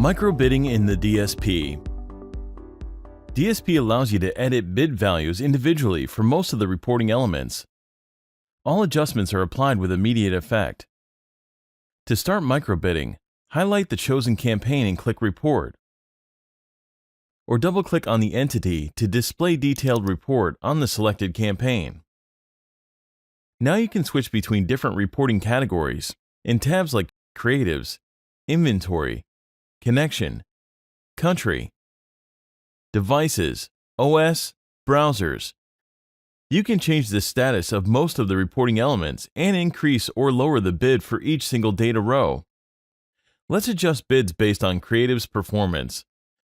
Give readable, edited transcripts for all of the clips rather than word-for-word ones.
Microbidding in the DSP. DSP allows you to edit bid values individually for most of the reporting elements. All adjustments are applied with immediate effect. To start microbidding, highlight the chosen campaign and click Report, or double-click on the entity to display detailed report on the selected campaign. Now you can switch between different reporting categories in tabs like Creatives, Inventory, Connection, Country, Devices, OS, Browsers. You can change the status of most of the reporting elements and increase or lower the bid for each single data row. Let's adjust bids based on Creative's performance.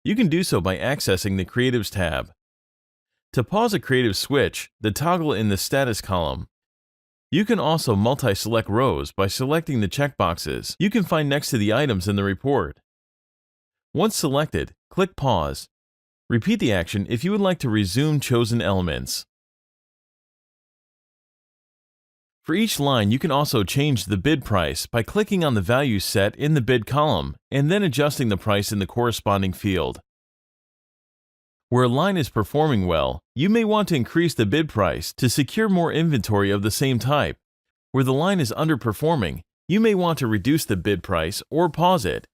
You can do so by accessing the Creatives tab. To pause a Creative switch, the toggle in the Status column. You can also multi-select rows by selecting the checkboxes you can find next to the items in the report. Once selected, click Pause. Repeat the action if you would like to resume chosen elements. For each line, you can also change the bid price by clicking on the value set in the bid column and then adjusting the price in the corresponding field. Where a line is performing well, you may want to increase the bid price to secure more inventory of the same type. Where the line is underperforming, you may want to reduce the bid price or pause it.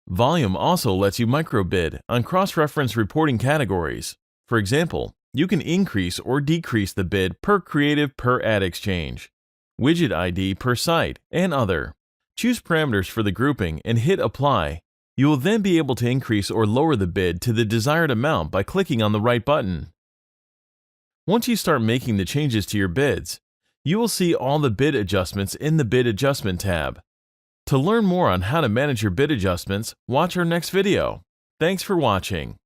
Volume also lets you microbid on cross-reference reporting categories. For example, you can increase or decrease the bid per creative per ad exchange, widget ID per site, and other. Choose parameters for the grouping and hit Apply. You will then be able to increase or lower the bid to the desired amount by clicking on the right button. Once you start making the changes to your bids, you will see all the bid adjustments in the Bid Adjustment tab. To learn more on how to manage your bid adjustments, watch our next video. Thanks for watching.